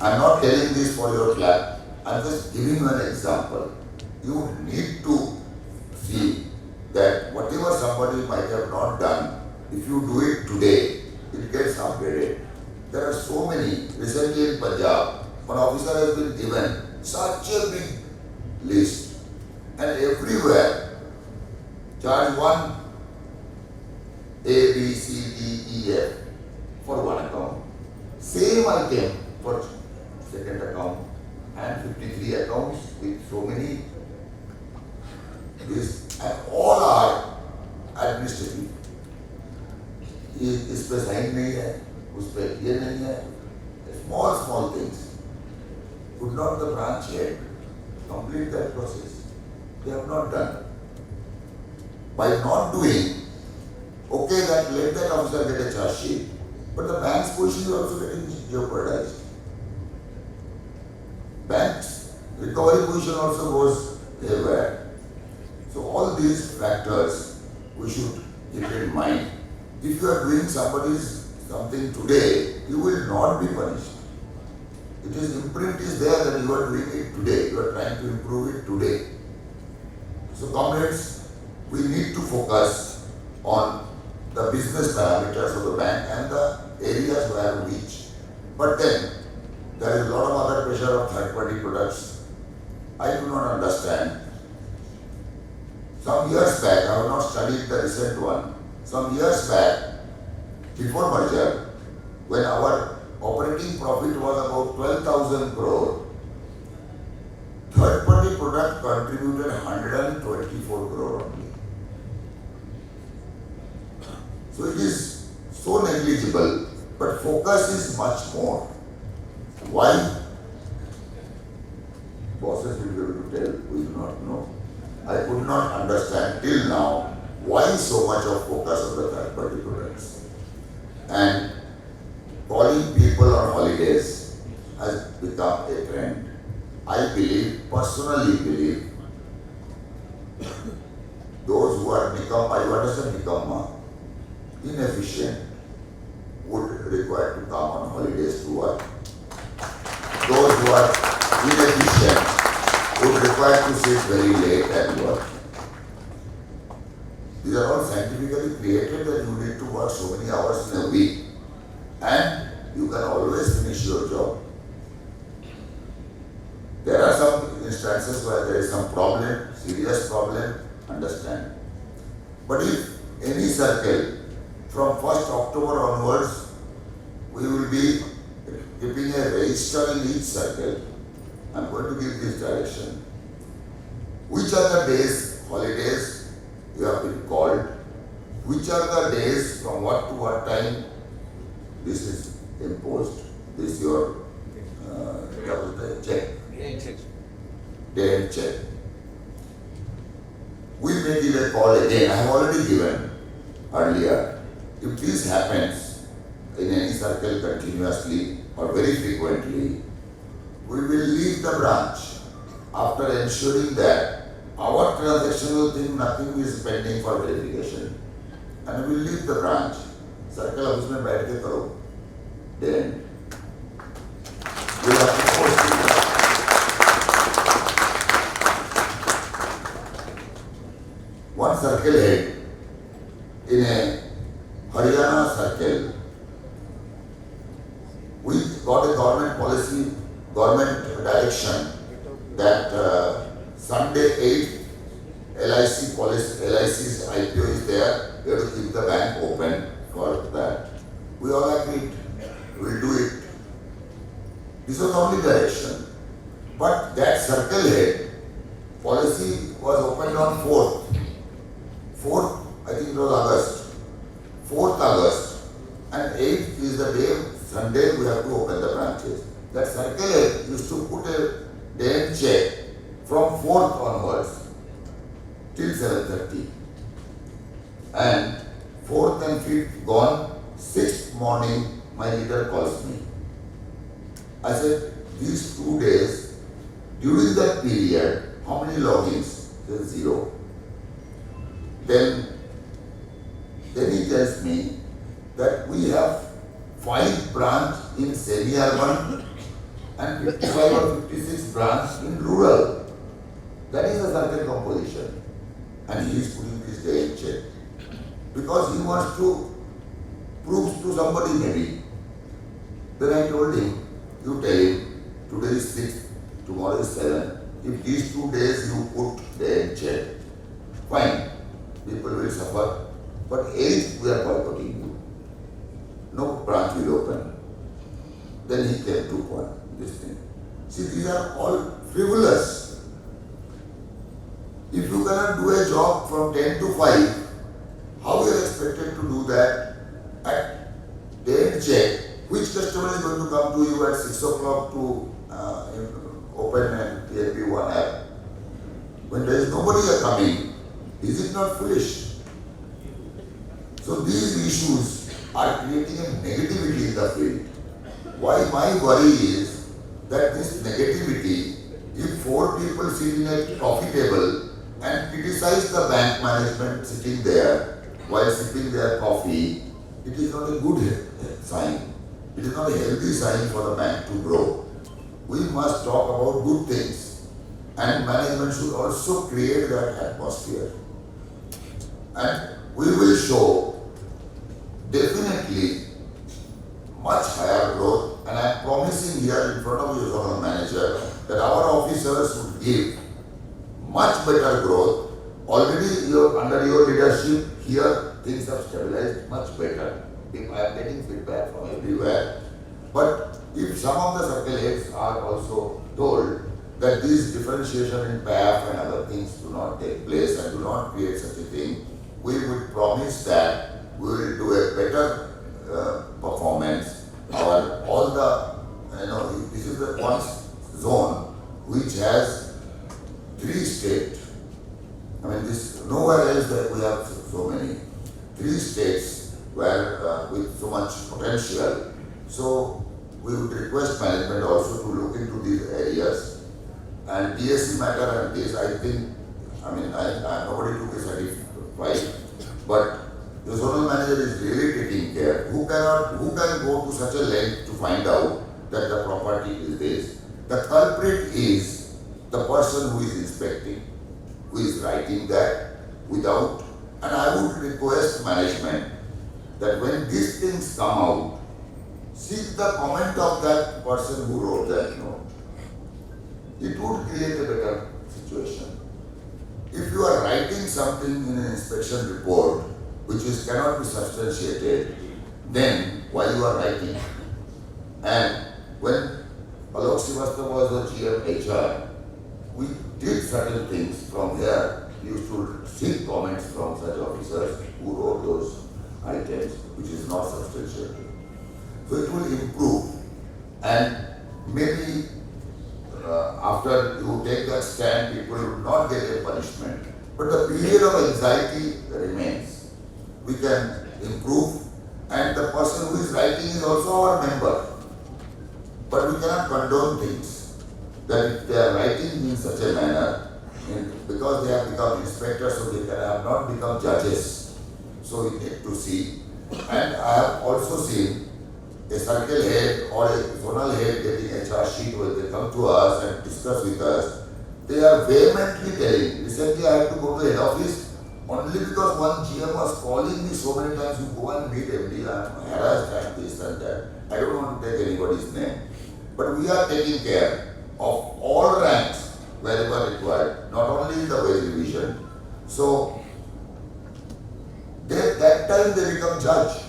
I am not telling this for your clap. I am just giving you an example. You need to see that whatever somebody might have not done, if you do it today, it gets upgraded. There are so many. Recently in Punjab, one officer has been given such a big list, and everywhere, charge 1, A, B, C, D, E, F for one account. Same item for second account and 53 accounts with so many. This and all are administrative. इस पे sign नहीं है, उस पे ये नहीं है. Small things. Could not the branch head complete that process? They have not done. By not doing, okay, that let that officer get a charge sheet, but the bank's position is also getting jeopardized. Bank's recovery position also goes haywire. So all these factors we should keep in mind. If you are doing somebody's something today, you will not be punished. It is imprint is there that you are doing it today. You are trying to improve it today. So comrades, we need to focus on the business parameters of the bank and the areas where we reach. But then there is a lot of other pressure of third-party products. I do not understand. Some years back, I have not studied the recent one. Some years back, before merger, when our operating profit was about 12,000 crore, third-party product contributed 124 crore only. So it is so negligible, but focus is much more. Why? Bosses will be able to tell, we do not know. I could not understand till now why so much of focus on the third-party products. And calling people on holidays has become a trend. I personally believe, those who are become inefficient would require to come on holidays to work. Those who are inefficient would require to sit very late and work. These are all scientifically created that you need to work so many hours in a week and you can always finish your job. There are some instances where there is some problem, serious problem, understand. But if any circle from 1st October onwards, we will be keeping a register in each circle. I am going to give this direction. Which are the days, holidays you have been called? Which are the days from what to what time this is imposed? This is your check. Day and check. We may give a call again. I have already given earlier. If this happens in any circle continuously or very frequently, we will leave the branch after ensuring that our transactional thing, nothing is pending for verification. And we will leave the branch. Circle office mein baith ke karo. Then we have to force it. One circle head in a Haryana circle, we got a government policy, government direction that Sunday 8 LIC's IPO is there, we have to keep the bank open for that. We all agreed, we will do it. This was the only direction. But that circle head policy was opened on 4th, I think it was August. 4th August and 8th is the day, Sunday we have to open the branches. That circle head used to put a day and check from 4th onwards till 7:30. And 4th and 5th gone, 6th morning my leader calls me. I said, these 2 days, during that period, how many logins? He said 0. Then he tells me that we have 5 branch in semi-urban and 55 or 56 branch in rural. That is the circle composition. And he is putting this day in check. Because he wants to prove to somebody maybe. Then I told him, you tell him, today is 6, tomorrow is 7. If these 2 days you put day in check, fine, people will suffer. But 8th we are boycotting you. No branch will open. Then he came to this thing. See, these are all frivolous. If you cannot do a job from 10 to 5, how you are expected to do that at day and check? Which customer is going to come to you at 6 o'clock to open an AIPNBOA app? When there is nobody coming, is it not foolish? So these issues are creating a negativity in the field. Why my worry is that this negativity, if 4 people sit in a coffee table and criticize the bank management sitting there while sipping their coffee, it is not a good sign. It is not a healthy sign for the bank to grow. we must talk about good things, and management should also create that atmosphere. And we will show definitely much higher growth, and I am promising here in front of you, Zonal Manager, that our officers would give much better growth. Already under your leadership here, things have stabilized much better. If I am getting feedback from everywhere. But if some of the circle heads are also told that this differentiation in PAF and other things do not take place and do not create such a thing, we would promise that we will do a better performance. All the, this is the one zone which has 3 states. I mean, this nowhere else that we have so many. 3 states where with so much potential. So we would request management also to look into these areas. And DSC matter and this, I think, nobody took a certificate, but the zonal manager is really taking care. Who can go to such a length to find out that the property is this? The culprit is the person who is inspecting, who is writing that without. And I would request management that when these things come out, seek the comment of that person who wrote that note. It would create a better situation. If you are writing something in an inspection report which cannot be substantiated, then why you are writing? And when Alok Srivastava was the GM HR, we did certain things from here. We used to seek comments from such officers who wrote those items which is not substantiated. So it will improve, and maybe after you take that stand, people will not get a punishment. But the period of anxiety remains. We can improve, and the person who is writing is also our member. But we cannot condone things. That if they are writing in such a manner, because they have become inspectors, so they have not become judges. So we need to see. And I have also seen a circle head or a zonal head getting HR sheet where they come to us and discuss with us. They are vehemently telling. Recently I had to go to the head office only because one GM was calling me so many times, you go and meet MD, I am harassed and this and that. I don't want to take anybody's name. But we are taking care of all ranks wherever required, not only in the wage revision. So that time they become judge.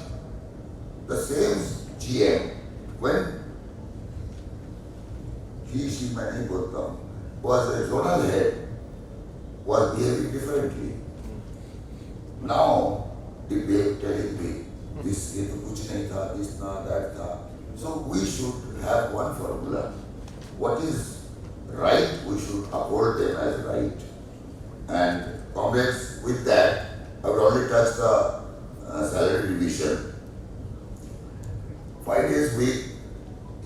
The same GM, when she was a zonal head, was behaving differently. Now, they behave telling me, this ye to kuch nahi tha, this na, that tha. So we should have one formula. What is right, we should uphold them as right. And comrades, with that, I would only touch the salary revision. 5 days week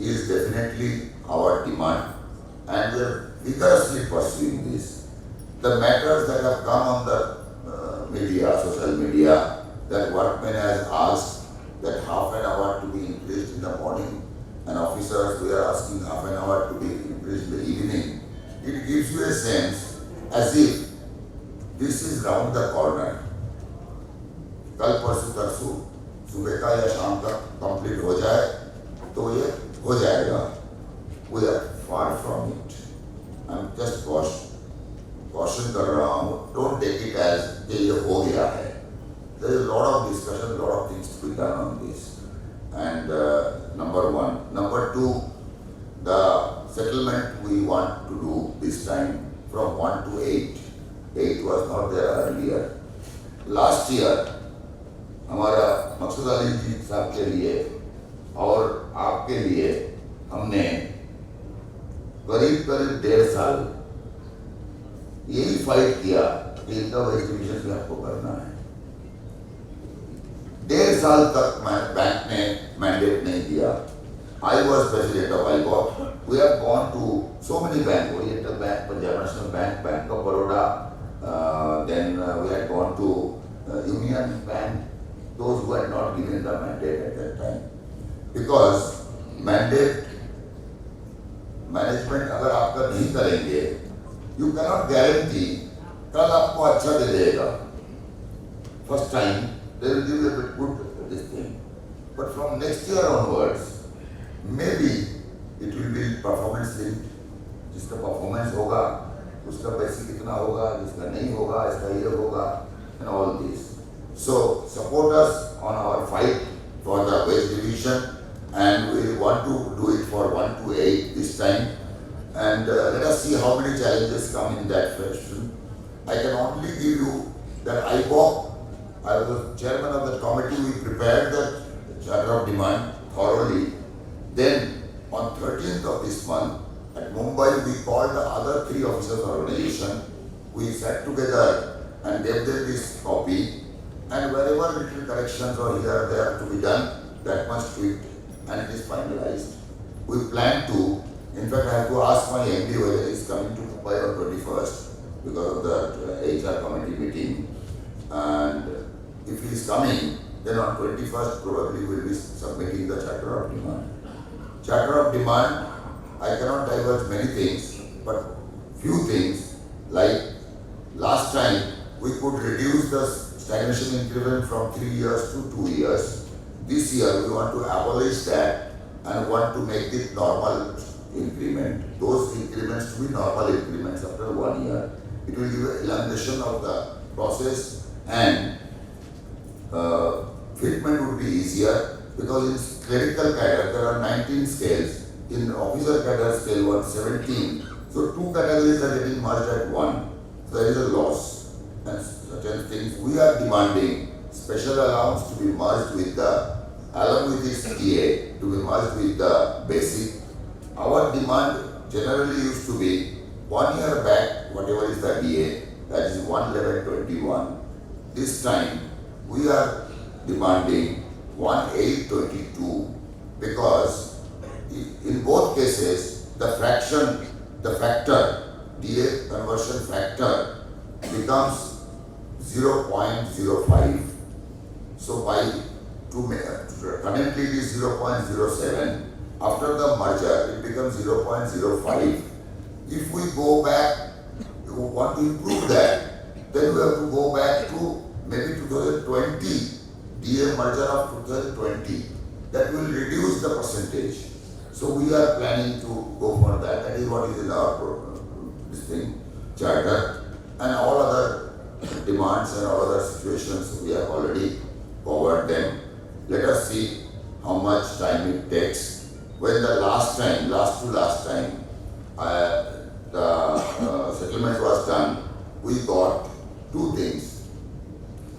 is definitely our demand, and we are vigorously pursuing this. The matters that have come on the media, social media, that workmen has asked that half an hour to be increased in the morning, and officers we are asking half an hour to be increased in the evening. It gives you a sense as if this is round the corner. कल परसों तरसों सुबह का या शाम तक complete हो जाए तो ये हो जाएगा. We are far from it. I'm just caution कर रहा हूँ. Don't take it as कि ये हो गया है. There is a lot of discussion, a lot of things to be done on this. And number one. Number two, the settlement we want to do this time from 1 to 8. 8 was not there earlier. Last year, हमारा मकसूद अली जी साहब के लिए और आपके लिए हमने करीब 1.5 साल यही फाइट किया कि इनका वेज डिविजन भी आपको करना है. 1.5 साल तक बैंक ने मैंडेट नहीं दिया. I was president of IPOP. We have gone to so many banks, Oriental Bank, Punjab National Bank, Bank of Baroda, then we had gone to Union Bank, those who had not given the mandate at that time. Because mandate, management you cannot guarantee कल आपको अच्छा दे देगा. First time they will give you a bit good this thing, but from next year onwards, maybe it will be performance linked. जिसका performance होगा, उसका पैसे कितना होगा, जिसका नहीं होगा, इसका ये होगा, and all this. So support us on our fight for the wage division, and we want to do it for 1 to 8 this time. And let us see how many challenges come in that fashion. I can only give you that IPOA, I was the chairman of the committee, we prepared the charter of demand thoroughly. Then on 13th of this month at Mumbai, we called the other 3 officers organization. We sat together and gave them this copy, and wherever little corrections or here or there to be done, that much tweaked, and it is finalized. We plan to, in fact I have to ask my MD whether he is coming to Mumbai on 21st because of the HR committee meeting, and if he is coming, then on 21st probably we will be submitting the charter of demand. Charter of demand, I cannot divulge many things, but few things, like last time we could reduce the stagnation increment from 3 years to 2 years. This year we want to abolish that and want to make it normal increment. Those increments to be normal increments after 1 year. It will give an elongation of the process, and fitment would be easier, because in clerical cadre there are 19 scales. In officer cadre scale 117. So 2 categories are getting merged at 1. So there is a loss, and certain things we are demanding special allowance to be merged with the, along with this DA, to be merged with the basic. Our demand generally used to be 1 year back, whatever is the DA, that is 11121. This time we are demanding 1822, because in both cases the fraction, the factor, DA conversion factor becomes 0.05. So currently it is 0.07. After the merger it becomes 0.05. If we go back, we want to improve that, then we have to go back to maybe 2020, DA merger of 2020. That will reduce the percentage. So we are planning to go for that. That is what is in our charter, and all other demands and all other situations we have already covered them. Let us see how much time it takes. When the last time the settlement was done, we got 2 things.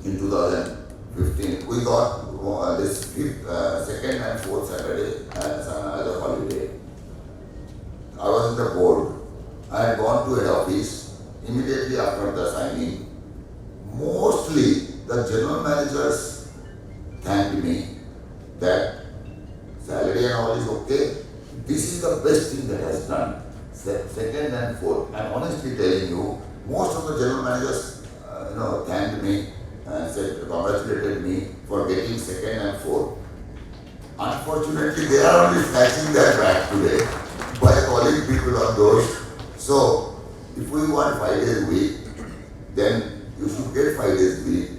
In 2015, we got this 2nd and 4th Saturday as a holiday. I was in the board. I had gone to head office immediately after the signing. Mostly the general managers thanked me that salary and all is okay. This is the best thing that has done. 2nd and 4th. I'm honestly telling you, most of the general managers, thanked me and said, congratulated me for getting 2nd and 4th. Unfortunately, they are only snatching their back today by calling people on those. So, if we want 5 days a week, then you should get 5 days a week.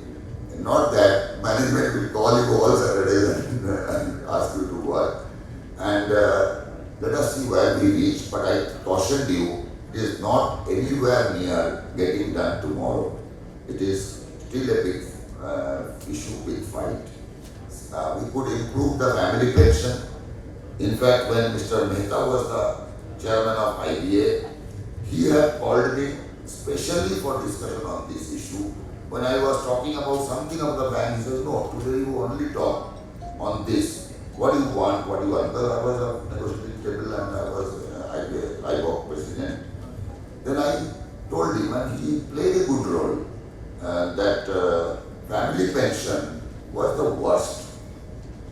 Not that management will call you all Saturdays and ask you to work. And let us see where we reach. But I cautioned you, it is not anywhere near getting done tomorrow. It is still a big issue, big fight. We could improve the family pension. In fact, when Mr. Mehta was the chairman of IBA, he had called me specially for discussion on this issue. When I was talking about something of the bank, he says, no, today you only talk on this. What do you want? What do you want? Because I was a negotiating table and I was IBA president. Then I told him, and he played a good role, that family pension was the worst.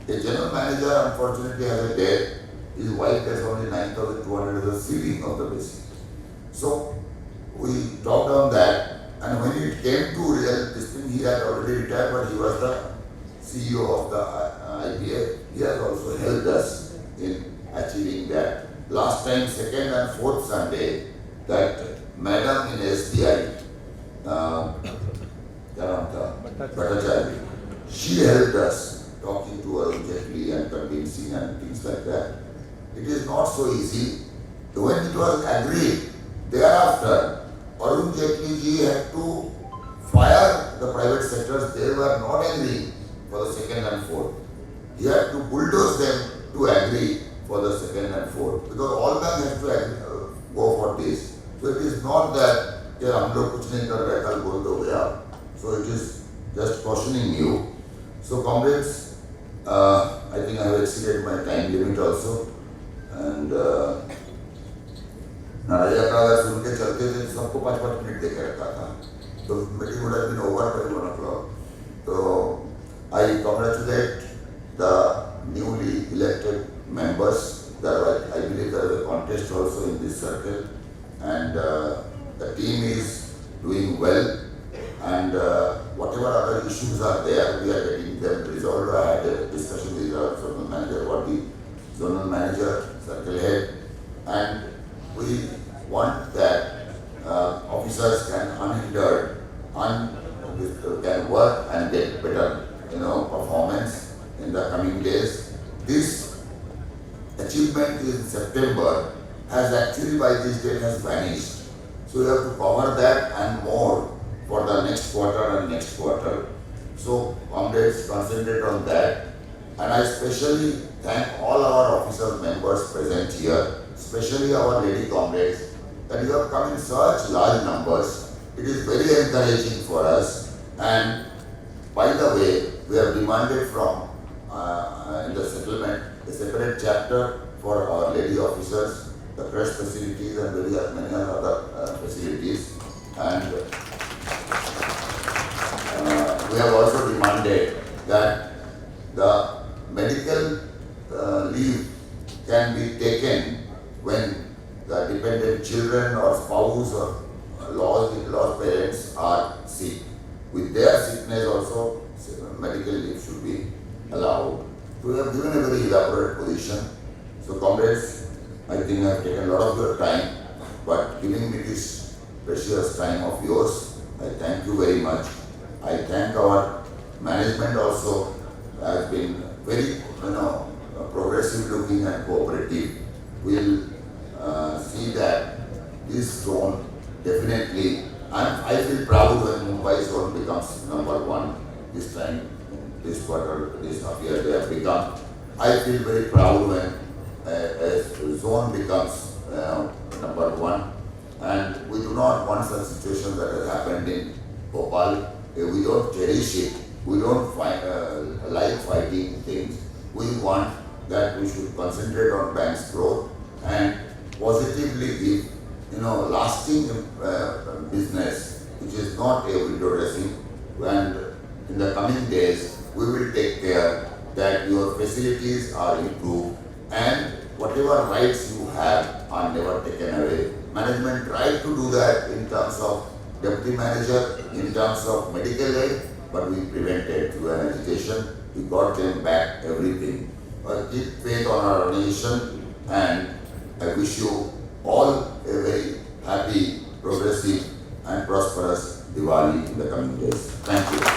A general manager unfortunately has a debt. His wife gets only 9,200 as a ceiling of the basic. So we talked on that, and when it came to this thing, he had already retired, but he was the CEO of the IPA. He has also helped us in achieving that. Last time, 2nd and 4th Sunday, that Thereafter, Arun Jaitley ji had to fire the private sectors. They were not agreeing for the second and fourth. He had to bulldoze them to agree for the second and fourth, because all banks have to agree, go for this. So it is not that कि हम लोग कुछ नहीं कर रहे कल बोल दो गया. So it is just cautioning you. So comrades, I think I have exceeded my time limit also, and नाराजा का अगर सुन के चलते थे सबको 5-5 मिनट देकर रखा था, तो meeting would have been over by 1 o'clock. So I congratulate the newly elected members. I believe there is a contest also in this circle, and the team is doing well, and whatever other issues are there, we are getting them resolved. I had a discussion with our zonal manager, zonal manager, circle head, and we want that officers can unhindered, can work and get better, performance in the coming days. This achievement in September has actually by this date has vanished. So we have to cover that and more for the next quarter and next quarter. So comrades, concentrate on that. And I especially thank all our officer members present here, especially our lady comrades, that you have come in such large numbers. It is very encouraging for us. And by the way, we have demanded from in the settlement a separate chapter for our lady officers, the crash facilities and many other facilities. And we have also demanded that the medical leave can be taken when the dependent children or spouse or lost parents are sick. With their sickness also, medical leave should be allowed. So we have given a very elaborate position. So comrades, I think I have taken a lot of your time, but giving me this precious time of yours, I thank you very much. I thank our management also, has been very, progressive looking and cooperative. We'll see that this zone definitely, I feel proud when Mumbai zone becomes number 1 this time, this quarter, this half year they have become. I feel very proud when a zone becomes number 1, and we do not want such situations that has happened in Bhopal. We don't cherish it. We don't like fighting things. We want that we should concentrate on bank's growth and positively give, lasting business, which is not a window dressing. And in the coming days, we will take care that your facilities are improved and whatever rights you have are never taken away. Management tried to do that in terms of deputy manager, in terms of medical aid, but we prevented through an education. We got them back everything. Keep faith on our nation, and I wish you all a very happy, progressive and prosperous Diwali in the coming days. Thank you.